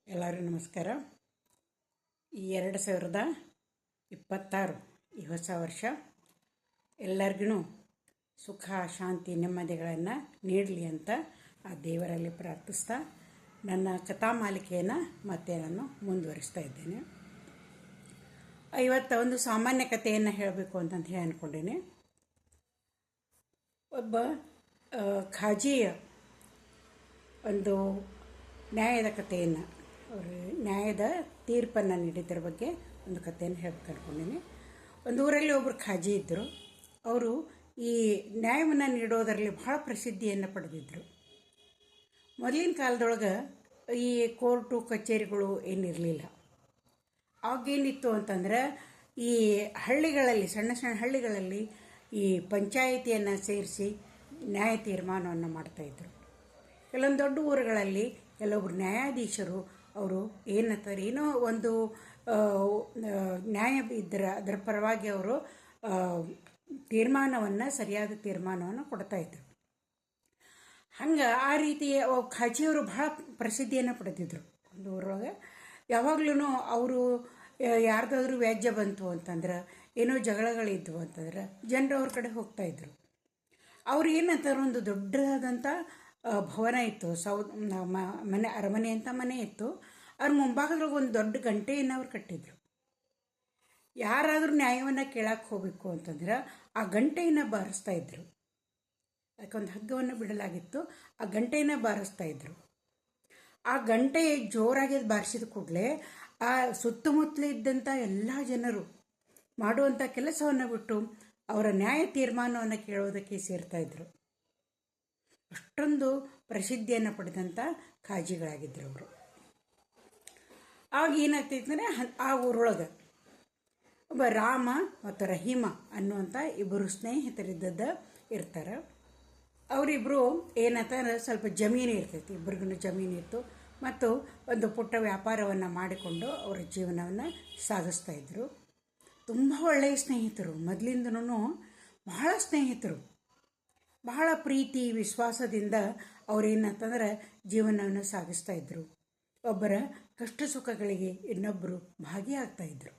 ಎಲ್ಲರಿಗೂ ನಮಸ್ಕಾರ. ಈ 2026 ಈ ಹೊಸ ವರ್ಷ ಎಲ್ಲರಿಗೂ ಸುಖ, ಶಾಂತಿ, ನೆಮ್ಮದಿಗಳನ್ನು ನೀಡಲಿ ಅಂತ ಆ ದೇವರಲ್ಲಿ ಪ್ರಾರ್ಥಿಸ್ತಾ ನನ್ನ ಕಥಾ ಮಾಲಿಕೆಯನ್ನು ಮತ್ತೆ ನಾನು ಮುಂದುವರಿಸ್ತಾ ಇದ್ದೇನೆ. ಇವತ್ತು ಒಂದು ಸಾಮಾನ್ಯ ಕಥೆಯನ್ನು ಹೇಳಬೇಕು ಅಂತ ಹೇಳಿ ಅಂದ್ಕೊಂಡೇನೆ. ಒಬ್ಬ ಖಾಜಿಯ ಒಂದು ನ್ಯಾಯದ ಕಥೆಯನ್ನು, ಅವರು ನ್ಯಾಯದ ತೀರ್ಪನ್ನು ನೀಡಿದ್ದರ ಬಗ್ಗೆ ಒಂದು ಕಥೆಯನ್ನು ಹೇಳಬೇಕು ಅಂದ್ಕೊಂಡಿನಿ. ಒಂದು ಊರಲ್ಲಿ ಒಬ್ಬರು ಖಾಜಿ ಇದ್ದರು. ಅವರು ಈ ನ್ಯಾಯವನ್ನು ನೀಡೋದರಲ್ಲಿ ಬಹಳ ಪ್ರಸಿದ್ಧಿಯನ್ನು ಪಡೆದಿದ್ದರು. ಮೊದಲಿನ ಕಾಲದೊಳಗೆ ಈ ಕೋರ್ಟು ಕಚೇರಿಗಳು ಏನಿರಲಿಲ್ಲ. ಆಗೇನಿತ್ತು ಅಂತಂದ್ರೆ ಈ ಹಳ್ಳಿಗಳಲ್ಲಿ, ಸಣ್ಣ ಸಣ್ಣ ಹಳ್ಳಿಗಳಲ್ಲಿ ಈ ಪಂಚಾಯಿತಿಯನ್ನು ಸೇರಿಸಿ ನ್ಯಾಯ ತೀರ್ಮಾನವನ್ನು ಮಾಡ್ತಾಯಿದ್ರು. ಕೆಲವೊಂದು ದೊಡ್ಡ ಊರುಗಳಲ್ಲಿ ಕೆಲವೊಬ್ಬರು ನ್ಯಾಯಾಧೀಶರು ಅವರು ಏನೋ ಒಂದು ನ್ಯಾಯ ಇದ್ದರೆ ಅದರ ಪರವಾಗಿ ಅವರು ಸರಿಯಾದ ತೀರ್ಮಾನವನ್ನು ಕೊಡ್ತಾಯಿದ್ರು. ಹಂಗೆ ಆ ರೀತಿ ಖಾಜಿಯವರು ಬಹಳ ಪ್ರಸಿದ್ಧಿಯನ್ನು ಪಡೆದಿದ್ರು. ಒಂದು ಊರೊಳಗೆ ಯಾವಾಗ್ಲೂ ಅವರು ಯಾರ್ದಾದ್ರೂ ವ್ಯಾಜ್ಯ ಬಂತು ಅಂತಂದ್ರೆ, ಏನೋ ಜಗಳಗಳಿದ್ವು ಅಂತಂದ್ರೆ ಜನರು ಅವ್ರ ಕಡೆ ಹೋಗ್ತಾಯಿದ್ರು. ಅವ್ರು ಏನಂತಾರೆ, ಒಂದು ದೊಡ್ಡದಾದಂಥ ಭವನ ಇತ್ತು, ಅರಮನೆ ಅಂತ ಮನೆ ಇತ್ತು. ಅವ್ರ ಮುಂಭಾಗದಾಗ ಒಂದು ದೊಡ್ಡ ಗಂಟೆಯನ್ನು ಅವ್ರು ಕಟ್ಟಿದ್ರು. ಯಾರಾದರೂ ನ್ಯಾಯವನ್ನು ಕೇಳಕ್ಕೆ ಹೋಗಬೇಕು ಅಂತಂದ್ರೆ ಆ ಗಂಟೆಯನ್ನು ಬಾರಿಸ್ತಾ ಇದ್ರು. ಯಾಕೊಂದು ಹಗ್ಗವನ್ನು ಬಿಡಲಾಗಿತ್ತು, ಆ ಗಂಟೆಯನ್ನು ಬಾರಿಸ್ತಾ ಇದ್ರು. ಆ ಗಂಟೆ ಜೋರಾಗಿ ಬಾರಿಸಿದ ಕೂಡಲೇ ಆ ಸುತ್ತಮುತ್ತಲೇ ಇದ್ದಂಥ ಎಲ್ಲ ಜನರು ಮಾಡುವಂಥ ಕೆಲಸವನ್ನು ಬಿಟ್ಟು ಅವರ ನ್ಯಾಯ ತೀರ್ಮಾನವನ್ನು ಕೇಳೋದಕ್ಕೆ ಸೇರ್ತಾ ಇದ್ರು. ಅಷ್ಟೊಂದು ಪ್ರಸಿದ್ಧಿಯನ್ನು ಪಡೆದಂಥ ಖಾಜಿಗಳಾಗಿದ್ದರು ಅವರು. ಆಗ ಏನಾಗ್ತೈತೆ ಅಂದರೆ, ಆ ಊರೊಳಗೆ ಒಬ್ಬ ರಾಮ ಮತ್ತು ರಹೀಮ ಅನ್ನುವಂಥ ಇಬ್ಬರು ಸ್ನೇಹಿತರಿದ್ದದ್ದು ಇರ್ತಾರೆ. ಅವರಿಬ್ಬರು ಏನಂತಾರೆ, ಸ್ವಲ್ಪ ಜಮೀನು ಇರ್ತೈತಿ, ಇಬ್ಬರಿಗೂ ಜಮೀನು ಇತ್ತು. ಮತ್ತು ಒಂದು ಪುಟ್ಟ ವ್ಯಾಪಾರವನ್ನು ಮಾಡಿಕೊಂಡು ಅವರ ಜೀವನವನ್ನು ಸಾಗಿಸ್ತಾ ಇದ್ದರು. ತುಂಬ ಒಳ್ಳೆಯ ಸ್ನೇಹಿತರು, ಮೊದಲಿಂದನೂ ಬಹಳ ಸ್ನೇಹಿತರು. ಬಹಳ ಪ್ರೀತಿ ವಿಶ್ವಾಸದಿಂದ ಅವರೇನಂತಂದ್ರೆ ಜೀವನವನ್ನು ಸಾಗಿಸ್ತಾ ಇದ್ರು. ಒಬ್ಬರ ಕಷ್ಟ ಸುಖಗಳಿಗೆ ಇನ್ನೊಬ್ಬರು ಭಾಗಿಯಾಗ್ತಾ ಇದ್ರು.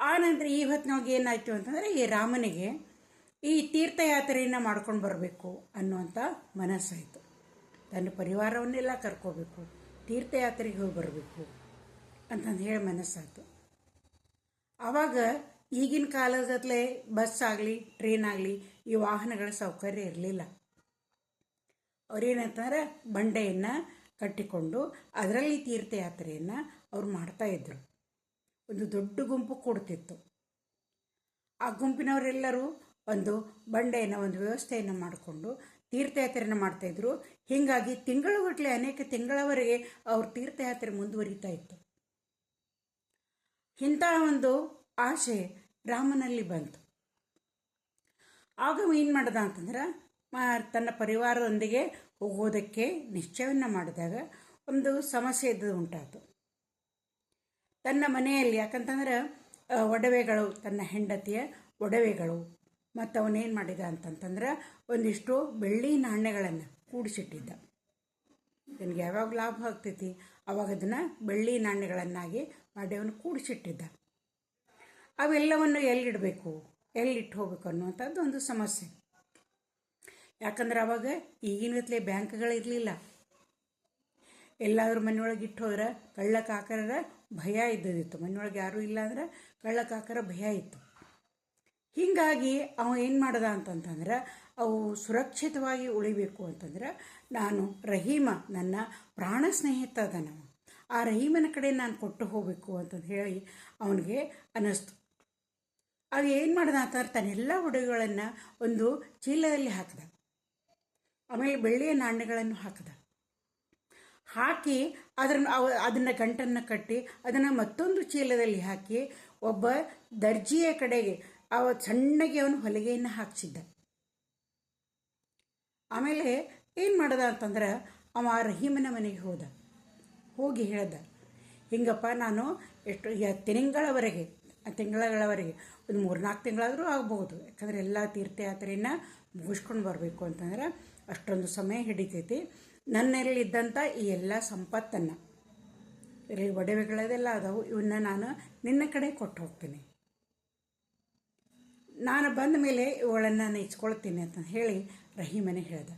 ಆ ನಂತರ ಈ ಹೊತ್ತಿನಾಗ ಏನಾಯ್ತು ಅಂತಂದರೆ, ಈ ರಾಮನಿಗೆ ಈ ತೀರ್ಥಯಾತ್ರೆಯನ್ನು ಮಾಡ್ಕೊಂಡು ಬರಬೇಕು ಅನ್ನುವಂಥ ಮನಸ್ಸಾಯಿತು. ತನ್ನ ಪರಿವಾರವನ್ನೆಲ್ಲ ಕರ್ಕೋಬೇಕು, ತೀರ್ಥಯಾತ್ರೆಗೆ ಹೋಗಿ ಬರಬೇಕು ಅಂತಂದು ಹೇಳಿ ಮನಸ್ಸಾಯಿತು. ಆವಾಗ ಈಗಿನ ಕಾಲದಲ್ಲೇ ಬಸ್ ಆಗಲಿ ಟ್ರೈನ್ ಆಗಲಿ ಈ ವಾಹನಗಳ ಸೌಕರ್ಯ ಇರಲಿಲ್ಲ. ಅವ್ರೇನಂತಂದ್ರೆ ಬಂಡೆಯನ್ನು ಕಟ್ಟಿಕೊಂಡು ಅದರಲ್ಲಿ ತೀರ್ಥಯಾತ್ರೆಯನ್ನು ಅವ್ರು ಮಾಡ್ತಾಯಿದ್ರು. ಒಂದು ದೊಡ್ಡ ಗುಂಪು ಕೂಡ್ತಿತ್ತು. ಆ ಗುಂಪಿನವರೆಲ್ಲರೂ ಒಂದು ಬಂಡೆಯನ್ನು, ಒಂದು ವ್ಯವಸ್ಥೆಯನ್ನು ಮಾಡಿಕೊಂಡು ತೀರ್ಥಯಾತ್ರೆಯನ್ನು ಮಾಡ್ತಾಯಿದ್ರು. ಹೀಗಾಗಿ ತಿಂಗಳುಗಟ್ಟಲೆ, ಅನೇಕ ತಿಂಗಳವರೆಗೆ ಅವ್ರ ತೀರ್ಥಯಾತ್ರೆ ಮುಂದುವರಿತಾ ಇತ್ತು. ಇಂಥ ಒಂದು ಆಸೆ ರಾಮನಲ್ಲಿ ಬಂತು. ಆಗ ಏನು ಮಾಡ್ದ ಅಂತಂದ್ರೆ, ತನ್ನ ಪರಿವಾರದೊಂದಿಗೆ ಹೋಗೋದಕ್ಕೆ ನಿಶ್ಚಯವನ್ನು ಮಾಡಿದಾಗ ಒಂದು ಸಮಸ್ಯೆ ಉಂಟಾಯಿತು. ತನ್ನ ಮನೆಯಲ್ಲಿ, ಯಾಕಂತಂದ್ರೆ ಒಡವೆಗಳು, ತನ್ನ ಹೆಂಡತಿಯ ಒಡವೆಗಳು, ಮತ್ತು ಅವನೇನು ಮಾಡಿದ ಅಂತಂತಂದ್ರೆ ಒಂದಿಷ್ಟು ಬೆಳ್ಳಿ ನಾಣ್ಯಗಳನ್ನು ಕೂಡಿಸಿಟ್ಟಿದ್ದ. ನನಗೆ ಯಾವಾಗ ಲಾಭ ಆಗ್ತೈತಿ ಅವಾಗ ಅದನ್ನು ಬೆಳ್ಳಿ ನಾಣ್ಯಗಳನ್ನಾಗಿ ಮಾಡಿ ಅವನು ಕೂಡಿಸಿಟ್ಟಿದ್ದ. ಅವೆಲ್ಲವನ್ನು ಎಲ್ಲಿಡಬೇಕು, ಎಲ್ಲಿಟ್ಟು ಹೋಗ್ಬೇಕು ಅನ್ನುವಂಥದ್ದು ಒಂದು ಸಮಸ್ಯೆ. ಯಾಕಂದ್ರೆ ಅವಾಗ ಈಗಿನತ್ಲೆ ಬ್ಯಾಂಕ್ಗಳಿರಲಿಲ್ಲ. ಎಲ್ಲಾದರೂ ಮನೆಯೊಳಗೆ ಇಟ್ಟು ಹೋದ್ರೆ ಕಳ್ಳಕಾಕರ ಭಯ ಇದ್ದಿತ್ತು. ಮನೆಯೊಳಗೆ ಯಾರೂ ಇಲ್ಲ ಅಂದ್ರೆ ಕಳ್ಳಕಾಕರ ಭಯ ಇತ್ತು. ಹೀಗಾಗಿ ಅವ ಏನು ಮಾಡ್ದ ಅಂತಂತಂದ್ರೆ, ಅವು ಸುರಕ್ಷಿತವಾಗಿ ಉಳಿಬೇಕು ಅಂತಂದ್ರೆ, ನಾನು ರಹೀಮ, ನನ್ನ ಪ್ರಾಣ ಸ್ನೇಹಿತ ಅದನವ, ಆ ರಹೀಮನ ಕಡೆ ನಾನು ಕೊಟ್ಟು ಹೋಗಬೇಕು ಅಂತಂದು ಹೇಳಿ ಅವನಿಗೆ ಅನ್ನಿಸ್ತು. ಅವ ಏನು ಮಾಡ್ದ ಅಂತಂದ್ರೆ, ತನ್ನೆಲ್ಲ ಒಡವೆಗಳನ್ನು ಒಂದು ಚೀಲದಲ್ಲಿ ಹಾಕಿದ. ಆಮೇಲೆ ಬೆಳ್ಳಿಯ ನಾಣ್ಯಗಳನ್ನು ಹಾಕಿ ಅದನ್ನು ಗಂಟನ್ನು ಕಟ್ಟಿ ಅದನ್ನು ಮತ್ತೊಂದು ಚೀಲದಲ್ಲಿ ಹಾಕಿ ಒಬ್ಬ ದರ್ಜಿಯ ಕಡೆಗೆ ಸಣ್ಣಗೆ ಅವನು ಹೊಲಿಗೆಯನ್ನು ಹಾಕಿಸಿದ್ದ. ಆಮೇಲೆ ಏನು ಮಾಡ್ದ ಅಂತಂದ್ರೆ, ಅವ ರಹೀಮನ ಮನೆಗೆ ಹೋಗಿ ಹೇಳ್ದ, ಹಿಂಗಪ್ಪ, ನಾನು ಎಷ್ಟು ತಿಂಗಳವರೆಗೆ ಒಂದು 3-4 ತಿಂಗಳಾದರೂ ಆಗ್ಬೋದು. ಯಾಕಂದರೆ ಎಲ್ಲ ತೀರ್ಥಯಾತ್ರೆಯನ್ನು ಮುಗಿಸ್ಕೊಂಡು ಬರಬೇಕು ಅಂತಂದ್ರೆ ಅಷ್ಟೊಂದು ಸಮಯ ಹಿಡಿತೈತಿ. ನನ್ನಲ್ಲಿದ್ದಂಥ ಈ ಎಲ್ಲ ಸಂಪತ್ತನ್ನು ಒಡವೆಗಳದೆಲ್ಲ ಅದಾವು, ಇವನ್ನ ನಾನು ನಿನ್ನ ಕಡೆ ಕೊಟ್ಟು ಹೋಗ್ತೀನಿ. ನಾನು ಬಂದ ಮೇಲೆ ಇವಳನ್ನು ನಾನು ಇಸ್ಕೊಳ್ತೀನಿ ಅಂತ ಹೇಳಿ ರಹೀಮನೇ ಹೇಳ್ದ.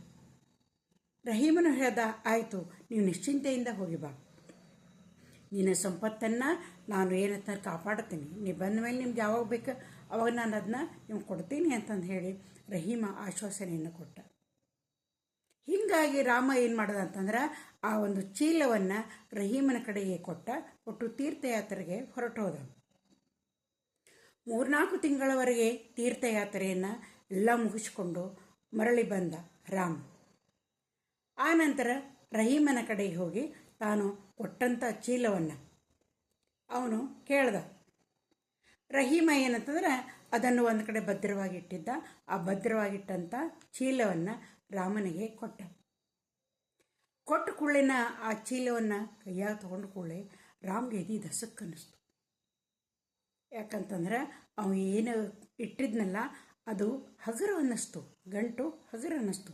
ರಹೀಮನು ಹೇಳ್ದ, ಆಯಿತು, ನೀವು ನಿಶ್ಚಿಂತೆಯಿಂದ ಹೋಗಿ ಬಾ, ನಿನ್ನ ಸಂಪತ್ತನ್ನು ನಾನು ಏನಂತ ಕಾಪಾಡ್ತೀನಿ, ನೀವು ಬಂದ ಮೇಲೆ ನಿಮ್ಗೆ ಯಾವಾಗ ಬೇಕು ಅವಾಗ ನಾನು ಅದನ್ನ ನಿಮ್ಗೆ ಕೊಡ್ತೀನಿ ಅಂತಂದು ಹೇಳಿ ರಹೀಮ ಆಶ್ವಾಸನೆಯನ್ನು ಕೊಟ್ಟ. ಹೀಗಾಗಿ ರಾಮ ಏನು ಮಾಡ್ದ ಅಂತಂದ್ರೆ ಆ ಒಂದು ಚೀಲವನ್ನು ರಹೀಮನ ಕಡೆಗೆ ಕೊಟ್ಟು ತೀರ್ಥಯಾತ್ರೆಗೆ ಹೊರಟೋದ. 3-4 ತಿಂಗಳವರೆಗೆ ತೀರ್ಥಯಾತ್ರೆಯನ್ನು ಎಲ್ಲ ಮುಗಿಸ್ಕೊಂಡು ಮರಳಿ ಬಂದ ರಾಮ. ಆ ನಂತರ ರಹೀಮನ ಕಡೆಗೆ ಹೋಗಿ ತಾನು ಕೊಟ್ಟಂಥ ಚೀಲವನ್ನು ಅವನು ಕೇಳ್ದ. ರಹೀಮ ಏನಂತಂದ್ರೆ ಅದನ್ನು ಒಂದು ಕಡೆ ಭದ್ರವಾಗಿಟ್ಟಿದ್ದ. ಆ ಭದ್ರವಾಗಿಟ್ಟಂಥ ಚೀಲವನ್ನು ರಾಮನಿಗೆ ಕೊಟ್ಟ ಕೂಡಲಿನ ಆ ಚೀಲವನ್ನು ಕೈಯಾಗ ತೊಗೊಂಡು ಕೂಡಲೇ ರಾಮ್ಗೆ ಎದೆ ದಸಕ್ಕನ್ನಿಸ್ತು. ಯಾಕಂತಂದ್ರೆ ಅವನು ಏನು ಇಟ್ಟಿದ್ನಲ್ಲ ಅದು ಹಗುರ ಅನ್ನಿಸ್ತು, ಗಂಟು ಹಗುರ ಅನ್ನಿಸ್ತು.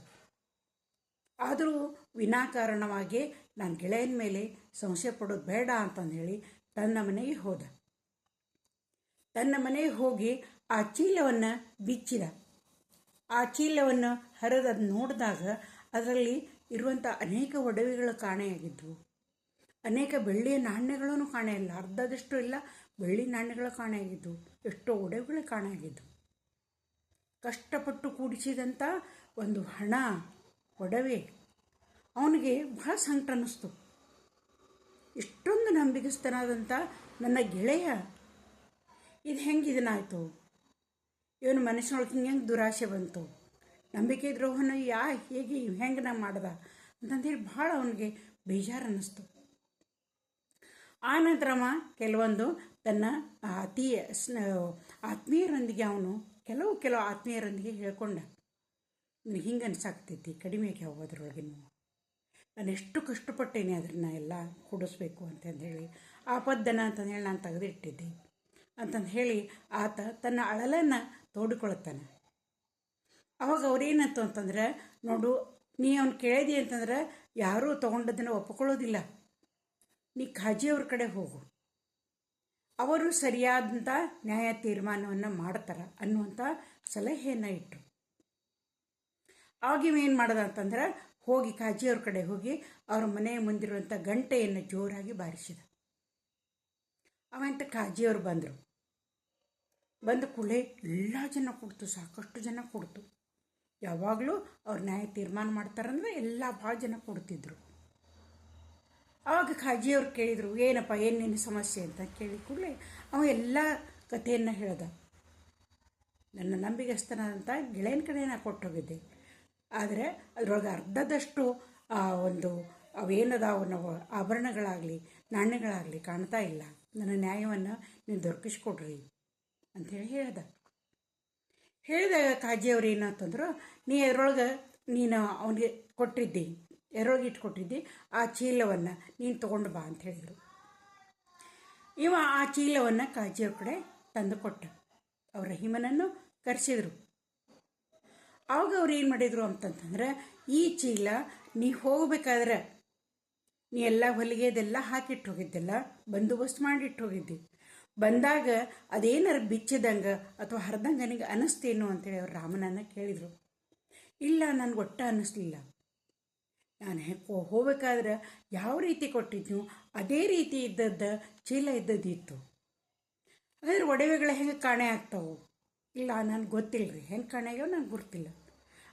ಆದರೂ ವಿನಾಕಾರಣವಾಗಿ ನಾನು ಗೆಳೆಯನ ಮೇಲೆ ಸಂಶಯ ಪಡೋದು ಬೇಡ ಅಂತಂದು ಹೇಳಿ ತನ್ನ ಮನೆಗೆ ಹೋದ. ತನ್ನ ಮನೆಗೆ ಹೋಗಿ ಆ ಚೀಲವನ್ನು ಬಿಚ್ಚಿದ. ಆ ಚೀಲವನ್ನು ಹರಿದು ನೋಡಿದಾಗ ಅದರಲ್ಲಿ ಇರುವಂಥ ಅನೇಕ ಒಡವೆಗಳು ಕಾಣೆಯಾಗಿದ್ದವು. ಅನೇಕ ಬೆಳ್ಳಿಯ ನಾಣ್ಯಗಳನ್ನು ಕಾಣೆಯಿಲ್ಲ, ಅರ್ಧದಷ್ಟು ಇಲ್ಲ ಬೆಳ್ಳಿ ನಾಣ್ಯಗಳು ಕಾಣೆಯಾಗಿದ್ದವು. ಎಷ್ಟೋ ಒಡವೆಗಳು ಕಾಣೆಯಾಗಿದ್ದವು. ಕಷ್ಟಪಟ್ಟು ಕೂಡಿಸಿದಂಥ ಒಂದು ಹಣ ಒಡವೆ ಅವನಿಗೆ ಬಹಳ ಸಂಕಟ ಅನ್ನಿಸ್ತು. ಇಷ್ಟೊಂದು ನಂಬಿಕಸ್ಥನಾದಂಥ ನನ್ನ ಗೆಳೆಯ ಇದು ಹೆಂಗೆ ಇದನ್ನಾಯಿತು, ಇವನು ಮನಸ್ಸಿನೊಳಗೆ ಹಿಂಗೆ ದುರಾಸೆ ಬಂತು, ನಂಬಿಕೆ ದ್ರೋಹನ ಹೇಗೆ ಹೆಂಗೆ ನಾ ಮಾಡ್ದ ಅಂತಂದೇಳಿ ಭಾಳ ಅವನಿಗೆ ಬೇಜಾರು ಅನ್ನಿಸ್ತು. ಆ ನಂತರ ಕೆಲವೊಂದು ತನ್ನ ಆತ್ಮೀಯರೊಂದಿಗೆ ಅವನು ಕೆಲವು ಆತ್ಮೀಯರೊಂದಿಗೆ ಹೇಳ್ಕೊಂಡ, ನನಗೆ ಹಿಂಗೆ ಅನ್ಸಾಗ್ತೈತಿ, ಕಡಿಮೆ ಆಗ್ಯಾವ ಅದರೊಳಗೆ, ನಾನು ಎಷ್ಟು ಕಷ್ಟಪಟ್ಟೇನೆ ಅದನ್ನು ಎಲ್ಲ ಕೊಡಿಸ್ಬೇಕು ಅಂತಂದೇಳಿ ಆ ಪದ್ದನ ಅಂತಂದೇಳಿ ನಾನು ತೆಗೆದಿಟ್ಟಿದ್ದೆ ಅಂತಂದು ಹೇಳಿ ಆತ ತನ್ನ ಅಳಲನ್ನು ತೋಡಿಕೊಳ್ತಾನೆ. ಅವಾಗ ಅವ್ರೇನಂತು ಅಂತಂದ್ರೆ, ನೋಡು ನೀ ಅವ್ನು ಕೇಳಿದಿ ಅಂತಂದ್ರೆ ಯಾರೂ ತೊಗೊಂಡದನ್ನು ಒಪ್ಪಿಕೊಳ್ಳೋದಿಲ್ಲ, ನೀ ಖಾಜಿಯವ್ರ ಕಡೆ ಹೋಗು, ಅವರು ಸರಿಯಾದಂಥ ನ್ಯಾಯ ತೀರ್ಮಾನವನ್ನು ಮಾಡ್ತಾರೆ ಅನ್ನುವಂಥ ಸಲಹೆಯನ್ನು ಇಟ್ಟರು. ಆವಾಗ ಏನು ಮಾಡ್ದ ಅಂತಂದ್ರೆ ಹೋಗಿ ಖಾಜಿಯವ್ರ ಕಡೆ ಹೋಗಿ ಅವ್ರ ಮನೆಯ ಮುಂದಿರುವಂಥ ಗಂಟೆಯನ್ನು ಜೋರಾಗಿ ಬಾರಿಸಿದ. ಅವಂತ ಖಾಜಿಯವ್ರು ಬಂದರು. ಬಂದ ಕೂಡಲೇ ಎಲ್ಲ ಜನ ಕೊಡ್ತು, ಸಾಕಷ್ಟು ಜನ ಕೊಡ್ತು. ಯಾವಾಗಲೂ ಅವ್ರು ನ್ಯಾಯ ತೀರ್ಮಾನ ಮಾಡ್ತಾರಂದ್ರೆ ಎಲ್ಲ ಭಾಳ ಜನ ಕೊಡ್ತಿದ್ರು. ಆವಾಗ ಖಾಜಿಯವ್ರು ಕೇಳಿದರು, ಏನಪ್ಪ ಏನು ನಿನ್ನ ಸಮಸ್ಯೆ ಅಂತ ಕೇಳಿ ಕೂಡಲೇ ಅವ ಎಲ್ಲ ಕಥೆಯನ್ನು ಹೇಳ್ದ. ನನ್ನ ನಂಬಿಗಸ್ತನಾದಂಥ ಗೆಳೆಯನ ಕಡೆ ನಾನು ಕೊಟ್ಟೋಗಿದ್ದೆ, ಆದರೆ ಅದರೊಳಗೆ ಅರ್ಧದಷ್ಟು ಒಂದು ಅವೇನದಾವು ನಾವು ಆಭರಣಗಳಾಗಲಿ ನಾಣ್ಯಗಳಾಗಲಿ ಕಾಣ್ತಾ ಇಲ್ಲ, ನನ್ನ ನ್ಯಾಯವನ್ನು ನೀವು ದೊರಕಿಸ್ಕೊಡ್ರಿ ಅಂಥೇಳಿ ಹೇಳಿದಾಗ ಖಾಜಿಯವ್ರು ಏನಂತಂದ್ರು, ನೀ ಅದರೊಳಗೆ ನೀನು ಅವನಿಗೆ ಕೊಟ್ಟಿದ್ದಿ, ಎರೊಳಗೆ ಇಟ್ಕೊಟ್ಟಿದ್ದಿ ಆ ಚೀಲವನ್ನು ನೀನು ತೊಗೊಂಡು ಬಾ ಅಂತ ಹೇಳಿದರು. ಇವ ಆ ಚೀಲವನ್ನು ಖಾಜಿಯವ್ರ ಕಡೆ ತಂದು ಕೊಟ್ಟ. ಅವ್ರ ರಹೀಮನನ್ನು ಕರೆಸಿದರು. ಆವಾಗ ಅವ್ರು ಏನು ಮಾಡಿದರು ಅಂತಂತಂದ್ರೆ, ಈ ಚೀಲ ನೀ ಹೋಗಬೇಕಾದ್ರೆ ನೀ ಎಲ್ಲ ಹೊಲಿಗೆದೆಲ್ಲ ಹಾಕಿಟ್ಟು ಹೋಗಿದ್ದೆಲ್ಲ ಬಂದೋಬಸ್ತ್ ಮಾಡಿಟ್ಟು ಹೋಗಿದ್ದಿ, ಬಂದಾಗ ಅದೇನಾರು ಬಿಚ್ಚಿದಂಗೆ ಅಥವಾ ಹರಿದಂಗೆ ನನಗೆ ಅನ್ನಿಸ್ತೇನೋ ಅಂತೇಳಿ ಅವ್ರು ರಾಮನನ್ನು ಕೇಳಿದರು. ಇಲ್ಲ, ನನಗೆ ಒಟ್ಟ ಅನ್ನಿಸ್ಲಿಲ್ಲ, ನಾನು ಹೋಗ್ಬೇಕಾದ್ರೆ ಯಾವ ರೀತಿ ಕೊಟ್ಟಿದ್ನು ಅದೇ ರೀತಿ ಇದ್ದದ್ದ ಚೀಲ ಇದ್ದದ್ದಿತ್ತು. ಹಾಗಾದ್ರೆ ಒಡವೆಗಳು ಹೆಂಗೆ ಕಾಣೆ ಆಗ್ತಾವೆ? ಇಲ್ಲ, ನನಗೆ ಗೊತ್ತಿಲ್ಲ ರೀ, ಹೆಂಗೆ ಕಾಣೆ ಆಗ್ಯಾವ ನನಗೆ ಗೊತ್ತಿಲ್ಲ,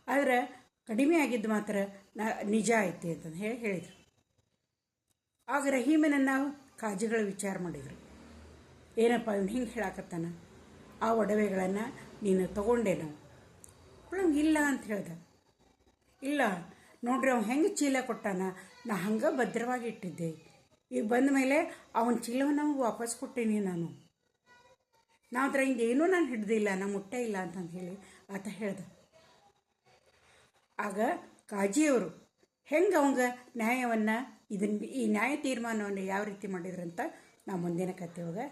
ಆದರೆ ಕಡಿಮೆ ಆಗಿದ್ದು ಮಾತ್ರ ನಿಜ ಐತಿ ಅಂತಂದು ಹೇಳಿದರು. ಆಗ ರಹೀಮನನ್ನು ಕಾಜಿಗಳು ವಿಚಾರ ಮಾಡಿದರು, ಏನಪ್ಪ ಇವನು ಹಿಂಗೆ ಹೇಳಾಕತ್ತಾನ, ಆ ಒಡವೆಗಳನ್ನು ನೀನು ತೊಗೊಂಡೇನೋ? ಅವಳಂಗೆ ಇಲ್ಲ ಅಂತ ಹೇಳ್ದ. ಇಲ್ಲ ನೋಡ್ರಿ, ಅವ್ನು ಹೆಂಗೆ ಚೀಲ ಕೊಟ್ಟಾನ, ನಾ ಹಂಗೆ ಭದ್ರವಾಗಿ ಇಟ್ಟಿದ್ದೆ, ಈಗ ಬಂದ ಮೇಲೆ ಅವನ ಚೀಲವನ್ನು ನಮಗೆ ವಾಪಸ್ ಕೊಟ್ಟೇನಿ ನಾನು ಅದ್ರಿಂದ ಏನೂ ನಾನು ಹಿಡ್ದಿಲ್ಲ, ನಾ ಮುಟ್ಟೇ ಇಲ್ಲ ಅಂತಂದು ಹೇಳಿ ಆತ ಹೇಳ್ದ. ಆಗ ಕಾಜಿಯವರು ಹೆಂಗೆ ಅವಂಗ ನ್ಯಾಯವನ್ನು ಈ ನ್ಯಾಯ ತೀರ್ಮಾನವನ್ನು ಯಾವ ರೀತಿ ಮಾಡಿದ್ರಂತ ನಾ ಮುಂದಿನ ಕಥೆ ಒಳಗೆ